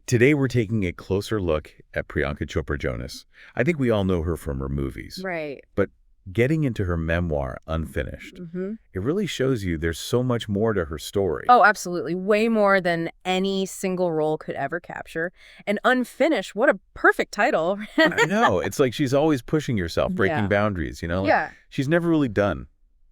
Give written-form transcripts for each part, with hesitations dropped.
Today, we're taking a closer look at Priyanka Chopra Jonas. I think we all know her from her movies. Right. But getting into her memoir, Unfinished, it really shows you there's so much more to her story. Oh, absolutely. Way more than any single role could ever capture. And Unfinished, what a perfect title. I know. It's like she's always pushing herself, breaking Yeah. boundaries, Like, Yeah. she's never really done.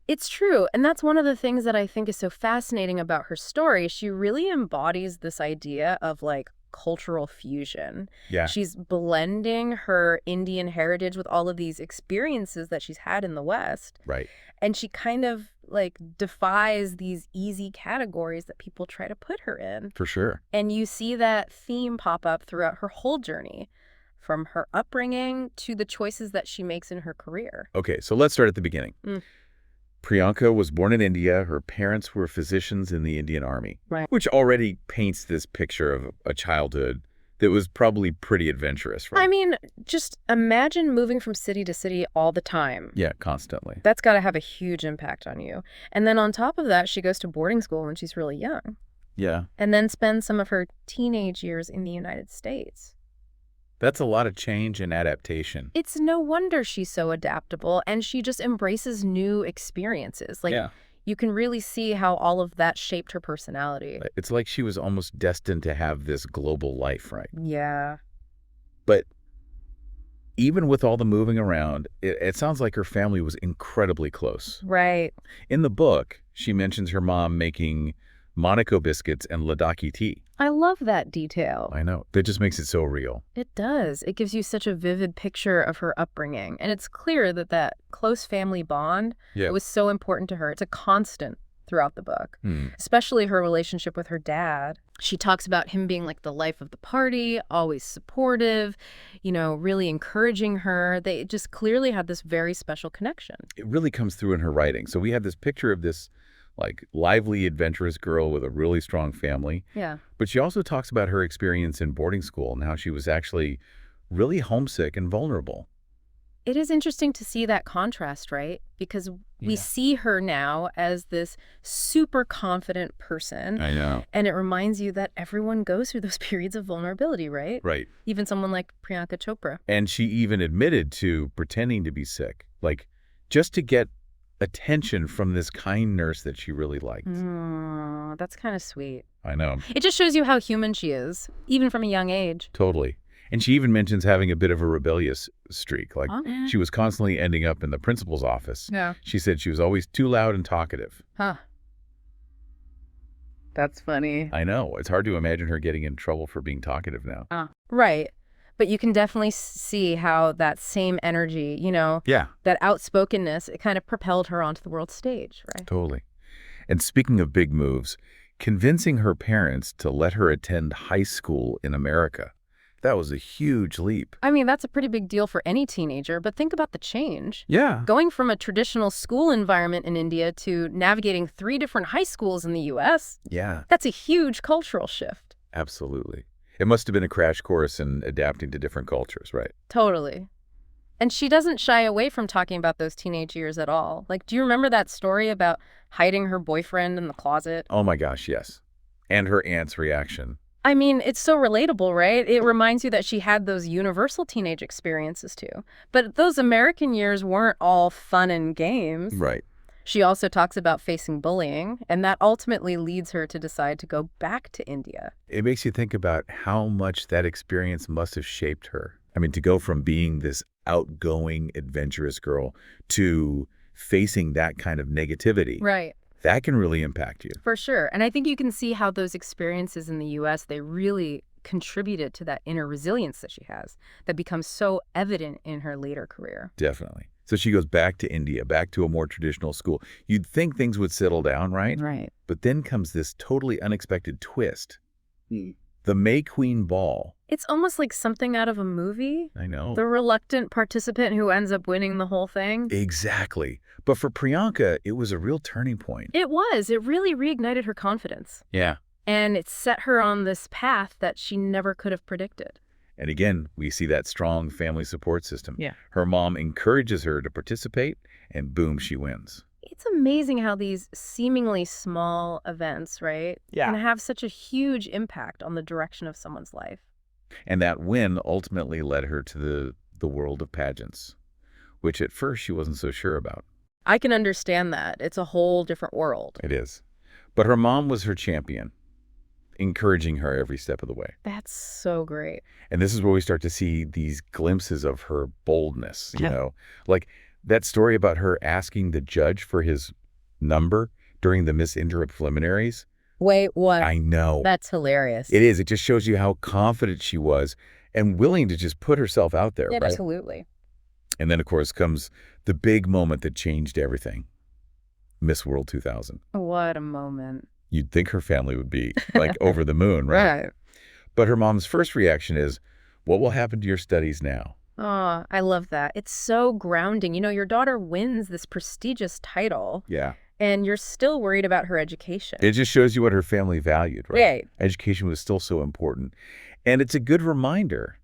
It's true. And that's one of the things that I think is so fascinating about her story. She really embodies this idea of like cultural fusion. Yeah. She's blending her Indian heritage with all of these experiences that she's had in the West. Right. And she kind of like defies these easy categories that people try to put her in. For sure. And you see that theme pop up throughout her whole journey, from her upbringing to the choices that she makes in her career. Okay, so let's start at the beginning. Priyanka was born in India. Her parents were physicians in the Indian Army, Right. which already paints this picture of a childhood that was probably pretty adventurous. Right? I mean, just imagine moving from city to city all the time. Yeah, constantly. That's got to have a huge impact on you. And then on top of that, she goes to boarding school when she's really young, Yeah. and then spends some of her teenage years in the United States. That's a lot of change and adaptation. It's no wonder she's so adaptable, and she just embraces new experiences. Like, Yeah. you can really see how all of that shaped her personality. It's like she was almost destined to have this global life, right? Yeah. But even with all the moving around, it sounds like her family was incredibly close. Right. In the book, she mentions her mom making Monaco biscuits and Ladakhi tea. I love that detail. I know. That just makes it so real. It does. It gives you such a vivid picture of her upbringing. And it's clear that that close family bond was so important to her. It's a constant throughout the book, especially her relationship with her dad. She talks about him being like the life of the party, always supportive, really encouraging her. They just clearly had this very special connection. It really comes through in her writing. So we have this picture of this like lively, adventurous girl with a really strong family. Yeah. But she also talks about her experience in boarding school and how she was actually really homesick and vulnerable. It is interesting to see that contrast, right? Because we see her now as this super confident person. I know. And it reminds you that everyone goes through those periods of vulnerability, right? Right. Even someone like Priyanka Chopra. And she even admitted to pretending to be sick, like just to get attention from this kind nurse that she really liked. That's kind of sweet. I know. It just shows you how human she is, even from a young age. Totally. And she even mentions having a bit of a rebellious streak. Like she was constantly ending up in the principal's office. Yeah. She said she was always too loud and talkative. Huh. That's funny. I know. It's hard to imagine her getting in trouble for being talkative now. Right. But you can definitely see how that same energy, Yeah. that outspokenness, it kind of propelled her onto the world stage, right? Totally. And speaking of big moves, convincing her parents to let her attend high school in America, that was a huge leap. I mean, that's a pretty big deal for any teenager, but think about the change. Yeah. Going from a traditional school environment in India to navigating 3 different high schools in the U.S., Yeah. that's a huge cultural shift. Absolutely. It must have been a crash course in adapting to different cultures, right? Totally. And she doesn't shy away from talking about those teenage years at all. Like, do you remember that story about hiding her boyfriend in the closet? Oh my gosh, yes. And her aunt's reaction. I mean, it's so relatable, right? It reminds you that she had those universal teenage experiences too. But those American years weren't all fun and games. Right. She also talks about facing bullying, and that ultimately leads her to decide to go back to India. It makes you think about how much that experience must have shaped her. I mean, to go from being this outgoing, adventurous girl to facing that kind of negativity. Right. That can really impact you. For sure. And I think you can see how those experiences in the U.S., they really contributed to that inner resilience that she has that becomes so evident in her later career. Definitely. So she goes back to India, back to a more traditional school. You'd think things would settle down, right? Right. But then comes this totally unexpected twist. The May Queen Ball. It's almost like something out of a movie. I know. The reluctant participant who ends up winning the whole thing. Exactly. But for Priyanka, it was a real turning point. It was. It really reignited her confidence. Yeah. And it set her on this path that she never could have predicted. And again, we see that strong family support system. Yeah. Her mom encourages her to participate, and boom, she wins. It's amazing how these seemingly small events, right, Yeah. can have such a huge impact on the direction of someone's life. And that win ultimately led her to the world of pageants, which at first she wasn't so sure about. I can understand that. It's a whole different world. It is. But her mom was her champion, encouraging her every step of the way. That's so great. And this is where we start to see these glimpses of her boldness, you Yeah. know, like that story about her asking the judge for his number during the Miss India preliminaries. Wait, what? I know. That's hilarious. It is. It just shows you how confident she was and willing to just put herself out there, right? Absolutely. And then, of course, comes the big moment that changed everything. Miss World 2000. What a moment. You'd think her family would be, like, over the moon, right? Right. But her mom's first reaction is, what will happen to your studies now? Oh, I love that. It's so grounding. You know, your daughter wins this prestigious title, Yeah. and you're still worried about her education. It just shows you what her family valued, right? Right. Education was still so important. And it's a good reminder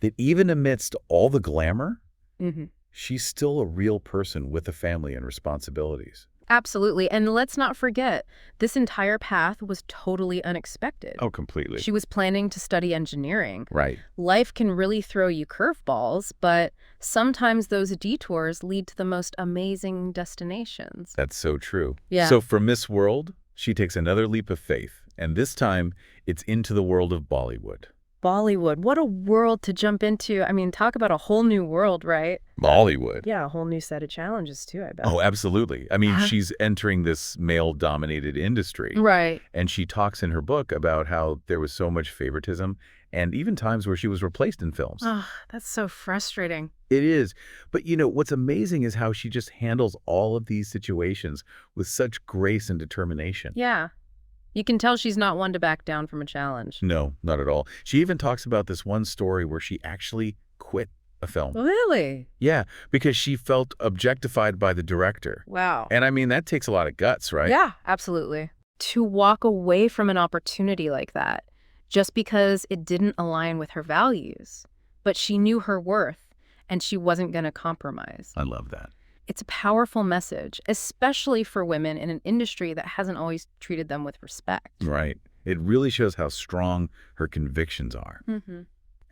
that even amidst all the glamour, Mm-hmm. she's still a real person with a family and responsibilities. Absolutely. And let's not forget, this entire path was totally unexpected. Oh, completely. She was planning to study engineering. Right. Life can really throw you curveballs, but sometimes those detours lead to the most amazing destinations. That's so true. Yeah. So for Miss World, she takes another leap of faith. And this time, it's into the world of Bollywood. Bollywood, what a world to jump into. I mean, talk about a whole new world, right? Bollywood. Yeah, a whole new set of challenges too, I bet. Oh, absolutely. I mean, Huh? she's entering this male-dominated industry. Right. And she talks in her book about how there was so much favoritism and even times where she was replaced in films. Oh, that's so frustrating. It is. But, you know, what's amazing is how she just handles all of these situations with such grace and determination. Yeah. You can tell she's not one to back down from a challenge. No, not at all. She even talks about this one story where she actually quit a film. Really? Yeah, because she felt objectified by the director. Wow. And I mean, that takes a lot of guts, right? Yeah, absolutely. To walk away from an opportunity like that just because it didn't align with her values, but she knew her worth and she wasn't going to compromise. I love that. It's a powerful message, especially for women in an industry that hasn't always treated them with respect. Right. It really shows how strong her convictions are. Mm-hmm.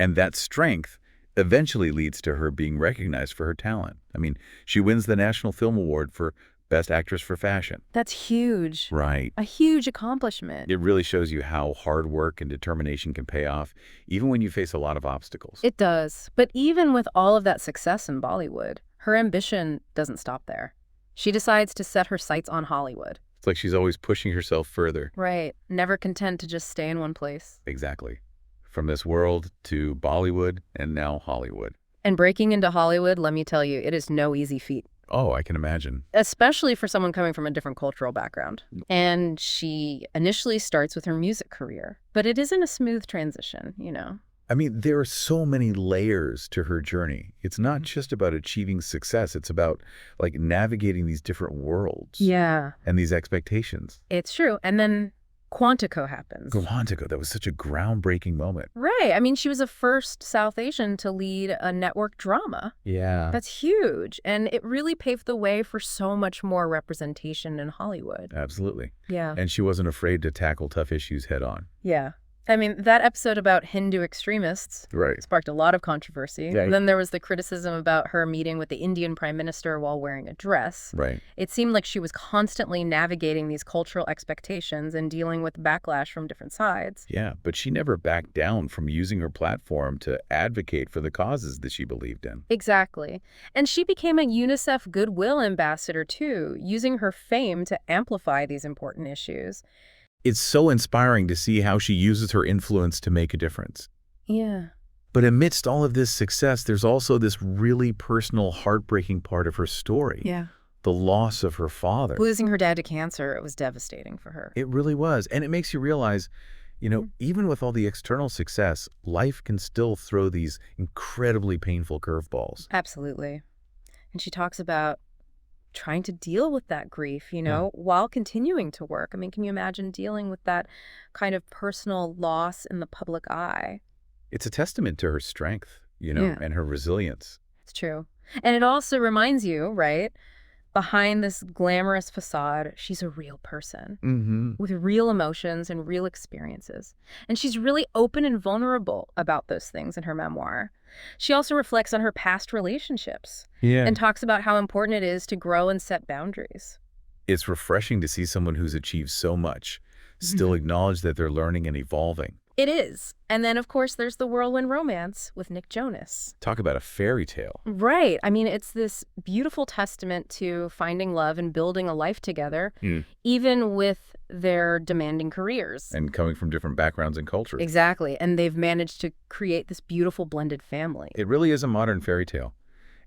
And that strength eventually leads to her being recognized for her talent. I mean, she wins the National Film Award for Best Actress for Fashion. That's huge. Right. A huge accomplishment. It really shows you how hard work and determination can pay off, even when you face a lot of obstacles. It does. But even with all of that success in Bollywood, her ambition doesn't stop there. She decides to set her sights on Hollywood. It's like she's always pushing herself further. Right. Never content to just stay in one place. Exactly. From this world to Bollywood and now Hollywood. And breaking into Hollywood, let me tell you, it is no easy feat. Oh, I can imagine. Especially for someone coming from a different cultural background. And she initially starts with her music career. But it isn't a smooth transition, you know. I mean, there are so many layers to her journey. It's not just about achieving success. It's about, like, navigating these different worlds. Yeah. And these expectations. It's true. And then Quantico happens. Quantico, that was such a groundbreaking moment. Right. I mean, she was the first South Asian to lead a network drama. Yeah. That's huge. And it really paved the way for so much more representation in Hollywood. Absolutely. Yeah. And she wasn't afraid to tackle tough issues head on. Yeah. I mean, that episode about Hindu extremists Right. sparked a lot of controversy. Yeah. Then there was the criticism about her meeting with the Indian prime minister while wearing a dress. Right. It seemed like she was constantly navigating these cultural expectations and dealing with backlash from different sides. Yeah, but she never backed down from using her platform to advocate for the causes that she believed in. Exactly. And she became a UNICEF Goodwill ambassador, too, using her fame to amplify these important issues. It's so inspiring to see how she uses her influence to make a difference. Yeah. But amidst all of this success, there's also this really personal, heartbreaking part of her story. Yeah. The loss of her father. Losing her dad to cancer, it was devastating for her. It really was. And it makes you realize, you know, even with all the external success, life can still throw these incredibly painful curveballs. Absolutely. And she talks about trying to deal with that grief, you know, while continuing to work. I mean, can you imagine dealing with that kind of personal loss in the public eye? It's a testament to her strength, you know, Yeah. and her resilience. It's true. And it also reminds you, right, Behind this glamorous facade, she's a real person with real emotions and real experiences. And she's really open and vulnerable about those things in her memoir. She also reflects on her past relationships and talks about how important it is to grow and set boundaries. It's refreshing to see someone who's achieved so much still acknowledge that they're learning and evolving. It is. And then, of course, there's the whirlwind romance with Nick Jonas. Talk about a fairy tale. Right. I mean, it's this beautiful testament to finding love and building a life together, even with their demanding careers. And coming from different backgrounds and cultures. Exactly. And they've managed to create this beautiful blended family. It really is a modern fairy tale.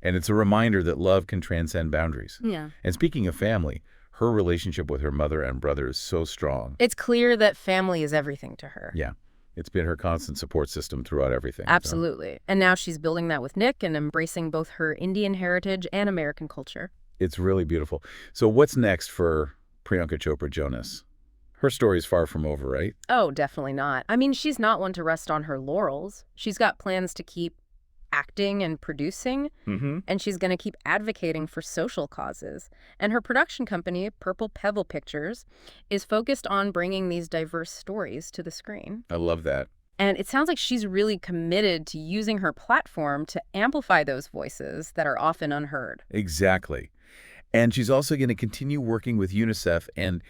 And it's a reminder that love can transcend boundaries. Yeah. And speaking of family, her relationship with her mother and brother is so strong. It's clear that family is everything to her. Yeah. It's been her constant support system throughout everything. Absolutely. So. And now she's building that with Nick and embracing both her Indian heritage and American culture. It's really beautiful. So what's next for Priyanka Chopra Jonas? Her story is far from over, right? Oh, definitely not. I mean, she's not one to rest on her laurels. She's got plans to keep acting and producing, and she's going to keep advocating for social causes. And her production company, Purple Pebble Pictures, is focused on bringing these diverse stories to the screen. I love that. And it sounds like she's really committed to using her platform to amplify those voices that are often unheard. Exactly. And she's also going to continue working with UNICEF and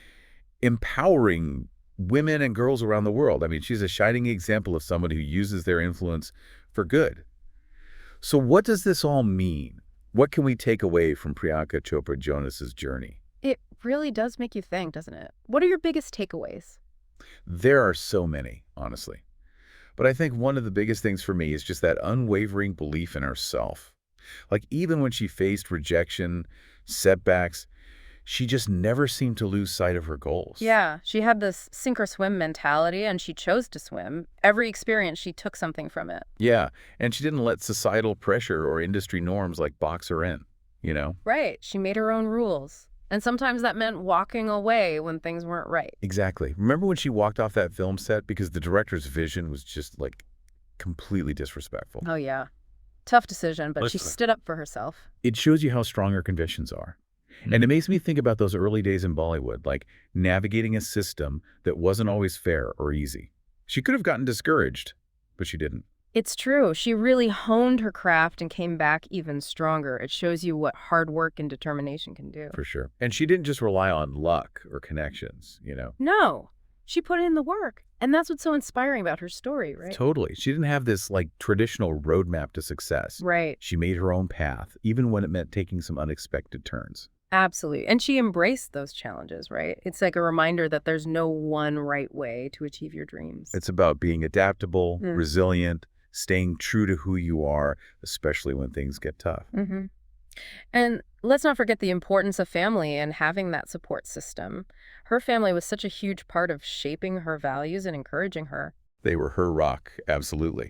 empowering women and girls around the world. I mean, she's a shining example of someone who uses their influence for good. So what does this all mean? What can we take away from Priyanka Chopra Jonas's journey? It really does make you think, doesn't it? What are your biggest takeaways? There are so many, honestly. But I think one of the biggest things for me is just that unwavering belief in herself. Like even when she faced rejection, setbacks, she just never seemed to lose sight of her goals. Yeah, she had this sink or swim mentality, and she chose to swim. Every experience, she took something from it. Yeah, and she didn't let societal pressure or industry norms like box her in, you know? Right, she made her own rules. And sometimes that meant walking away when things weren't right. Exactly. Remember when she walked off that film set because the director's vision was just, like, completely disrespectful? Oh, yeah. Tough decision, but she stood up for herself. It shows you how strong her convictions are. And it makes me think about those early days in Bollywood, like navigating a system that wasn't always fair or easy. She could have gotten discouraged, but she didn't. It's true. She really honed her craft and came back even stronger. It shows you what hard work and determination can do. For sure. And she didn't just rely on luck or connections, you know? No. She put in the work. And that's what's so inspiring about her story, right? Totally. She didn't have this, like, traditional roadmap to success. Right. She made her own path, even when it meant taking some unexpected turns. Absolutely. And she embraced those challenges, right? It's like a reminder that there's no one right way to achieve your dreams. It's about being adaptable, resilient, staying true to who you are, especially when things get tough. And let's not forget the importance of family and having that support system. Her family was such a huge part of shaping her values and encouraging her. They were her rock, absolutely.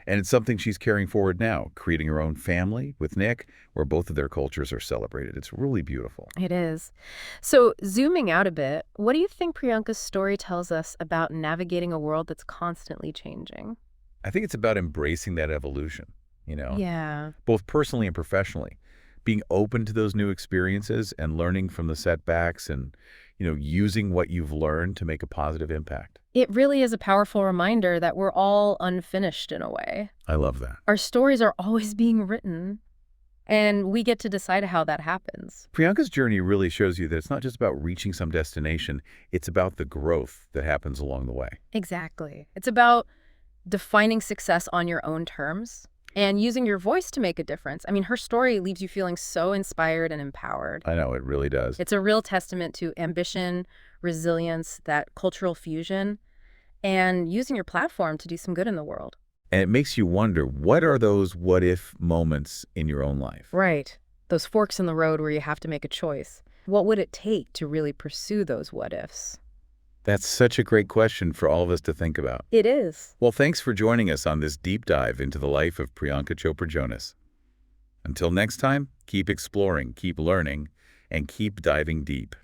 And it's something she's carrying forward now, creating her own family with Nick, where both of their cultures are celebrated. It's really beautiful. It is. So zooming out a bit, what do you think Priyanka's story tells us about navigating a world that's constantly changing? I think it's about embracing that evolution, you know? Yeah. Both personally and professionally. Being open to those new experiences and learning from the setbacks and, you know, using what you've learned to make a positive impact. It really is a powerful reminder that we're all unfinished in a way. I love that. Our stories are always being written, and we get to decide how that happens. Priyanka's journey really shows you that it's not just about reaching some destination, it's about the growth that happens along the way. Exactly. It's about defining success on your own terms and using your voice to make a difference. I mean, her story leaves you feeling so inspired and empowered. I know, it really does. It's a real testament to ambition, resilience, that cultural fusion, and using your platform to do some good in the world. And it makes you wonder, what are those what-if moments in your own life? Right. Those forks in the road where you have to make a choice. What would it take to really pursue those what-ifs? That's such a great question for all of us to think about. It is. Well, thanks for joining us on this deep dive into the life of Priyanka Chopra Jonas. Until next time, keep exploring, keep learning, and keep diving deep.